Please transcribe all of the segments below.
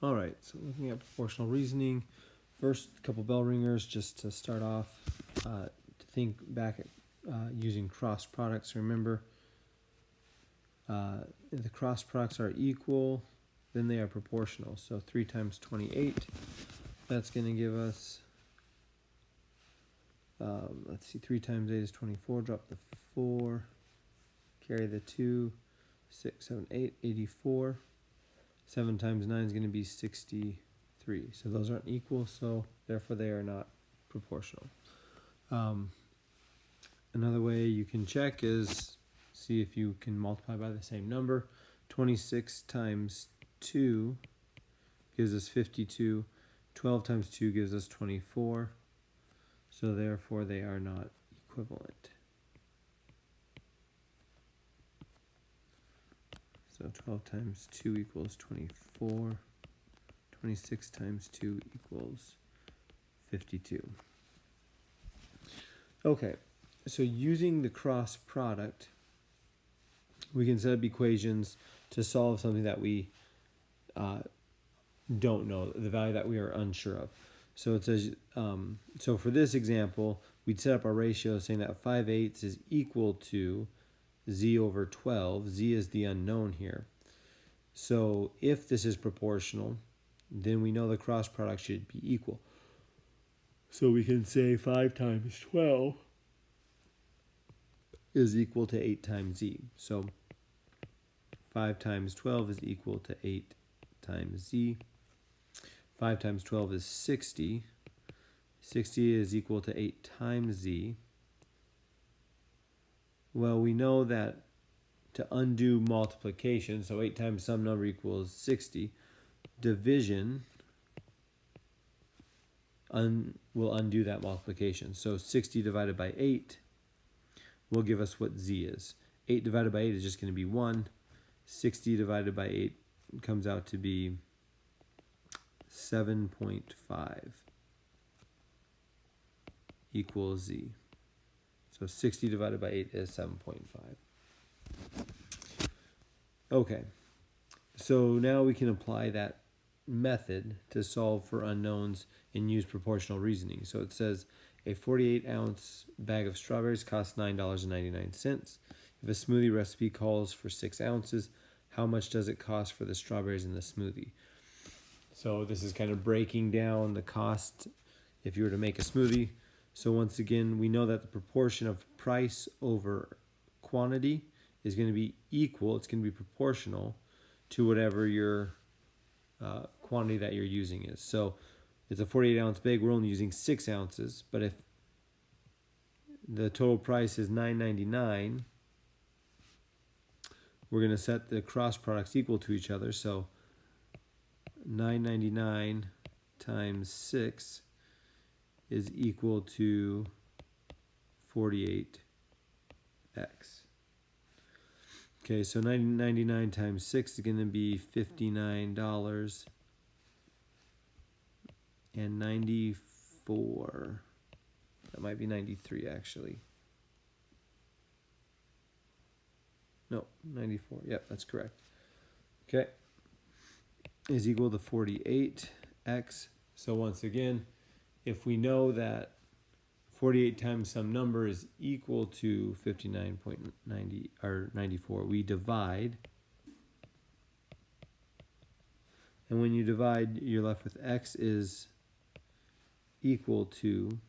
All right, so looking at proportional reasoning, first couple bell ringers just to start off, to think back at using cross products. Remember, if the cross products are equal, then they are proportional. So 3 times 28, that's going to give us, let's see, 3 times 8 is 24, drop the 4, carry the 2, 6, 7, 8, 84. 7 times 9 is going to be 63. So those aren't equal, so therefore they are not proportional. Another way you can check is see if you can multiply by the same number. 26 times 2 gives us 52. 12 times 2 gives us 24. So therefore they are not equivalent. So 12 times 2 equals 24. 26 times 2 equals 52. Okay, so using the cross product, we can set up equations to solve something that we don't know, the value that we are unsure of. So it says, so for this example, we'd set up our ratio saying that 5/8 is equal to z over 12. Z is the unknown here. So if this is proportional, then we know the cross product should be equal. So we can say 5 times 12 is equal to 8 times z. So 5 times 12 is equal to 8 times z. 5 times 12 is 60. 60 is equal to 8 times z. Well, we know that to undo multiplication, so 8 times some number equals 60, division will undo that multiplication. So 60 divided by 8 will give us what z is. 8 divided by 8 is just going to be 1. 60 divided by 8 comes out to be 7.5 equals z. So 60 divided by 8 is 7.5. Okay, so now we can apply that method to solve for unknowns and use proportional reasoning. So it says a 48-ounce bag of strawberries costs $9.99. If a smoothie recipe calls for 6 ounces, how much does it cost for the strawberries in the smoothie? So this is kind of breaking down the cost if you were to make a smoothie. So once again, we know that the proportion of price over quantity is going to be equal. It's going to be proportional to whatever your quantity that you're using is. So it's a 48-ounce bag. We're only using 6 ounces. But if the total price is $9.99, we're going to set the cross products equal to each other. So $9.99 times 6 is equal to 48x. Okay, so $9.99 times 6 is going to be $59.94. That might be 93 actually. No, 94. Yep, that's correct. Okay. Is equal to 48x. So once again, if we know that 48 times some number is equal to 59.90 or 94, we divide. And when you divide, you're left with x is equal to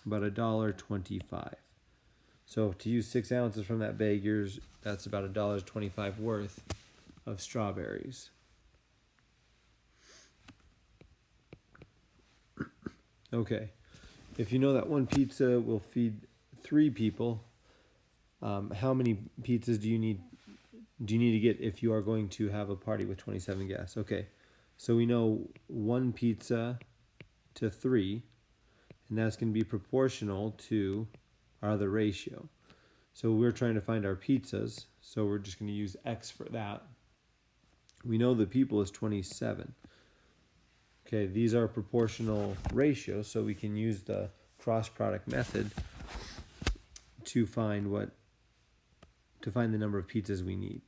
about $1.25. So to use 6 ounces from that bag, that's about $1.25 worth of strawberries. Okay, if you know that one pizza will feed 3 people, how many pizzas do you need to get if you are going to have a party with 27 guests? Okay, so we know 1 pizza to 3, and that's going to be proportional to our other ratio. So we're trying to find our pizzas, so we're just going to use x for that. We know the people is 27. Okay, these are proportional ratios, so we can use the cross product method to find the number of pizzas we need.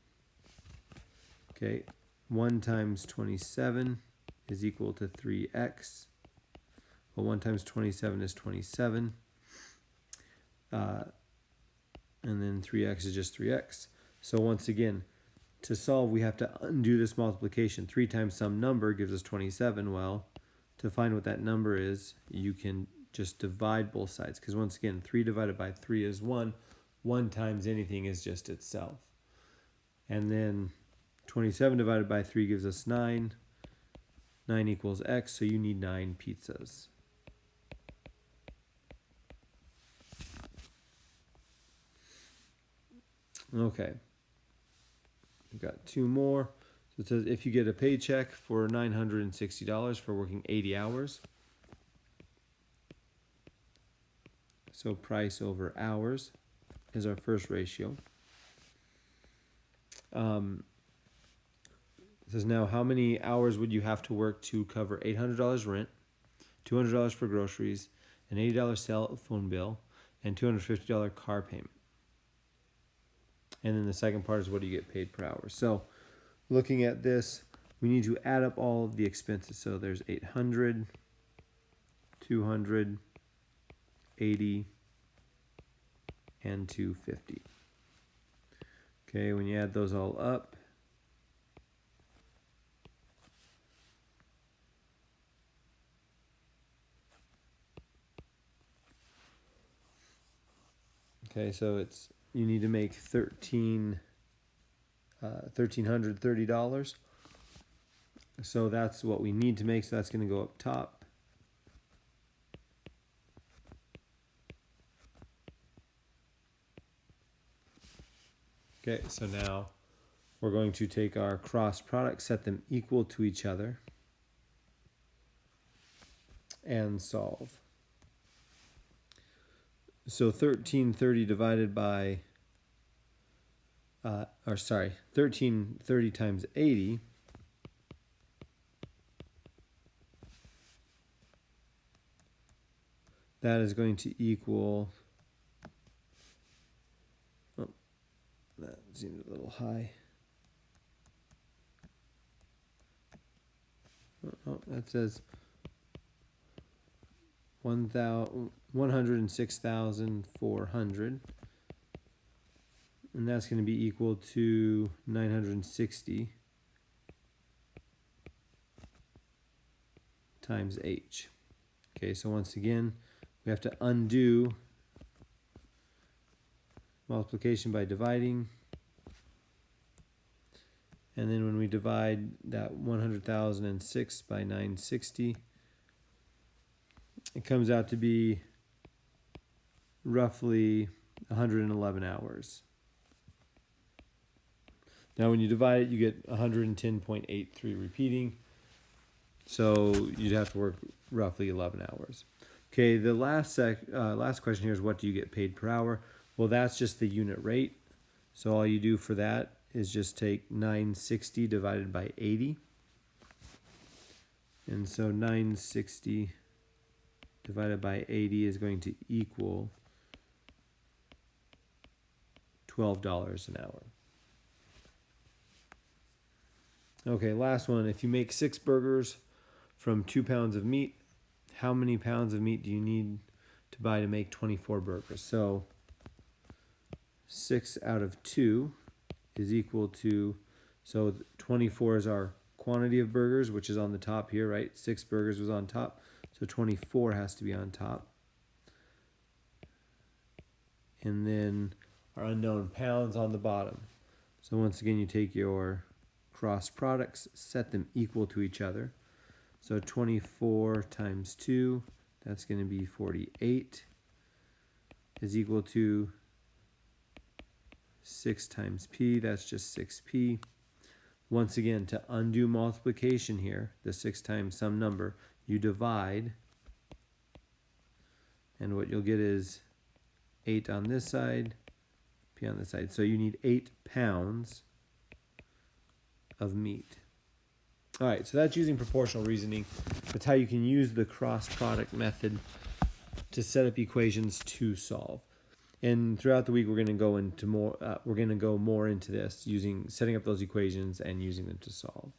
Okay, 1 times 27 is equal to 3x. Well, 1 times 27 is 27. And then 3x is just 3x. So once again, to solve, we have to undo this multiplication. 3 times some number gives us 27. Well, to find what that number is, you can just divide both sides. Because once again, 3 divided by 3 is 1. 1 times anything is just itself. And then 27 divided by 3 gives us 9. 9 equals x, so you need 9 pizzas. Okay. We've got 2 more. So it says if you get a paycheck for $960 for working 80 hours. So price over hours is our first ratio. It says now how many hours would you have to work to cover $800 rent, $200 for groceries, an $80 cell phone bill, and $250 car payment. And then the second part is what do you get paid per hour. So looking at this, we need to add up all of the expenses. So there's 800, 200, 80, and 250. Okay, when you add those all up, okay, so you need to make $1,330. So that's what we need to make. So that's going to go up top. Okay, so now we're going to take our cross products, set them equal to each other, and solve. So 1330 divided by, 1330 times 80 that is going to equal, oh, that seems a little high. Oh, that says 106,400, and that's going to be equal to 960 times h. Okay, so once again, we have to undo multiplication by dividing, and then when we divide that 100,006 by 960, it comes out to be roughly 111 hours. Now when you divide it, you get 110.83 repeating. So you'd have to work roughly 11 hours. Okay, the last question here is what do you get paid per hour? Well, that's just the unit rate. So all you do for that is just take 960 divided by 80. And so 960 divided by 80 is going to equal $12 an hour. Okay, last one. If you make 6 burgers from 2 pounds of meat, how many pounds of meat do you need to buy to make 24 burgers? So 6 out of 2 is equal to, so 24 is our quantity of burgers, which is on the top here, right? 6 burgers was on top. So 24 has to be on top. And then our unknown pounds on the bottom. So once again, you take your cross products, set them equal to each other. So 24 times 2, that's going to be 48, is equal to 6 times p, that's just 6p. Once again, to undo multiplication here, the 6 times some number, you divide, and what you'll get is 8 on this side, p on this side. So you need 8 pounds of meat. All right, so that's using proportional reasoning. That's how you can use the cross product method to set up equations to solve. And throughout the week, we're going to go into more. We're going to go more into this, setting up those equations and using them to solve.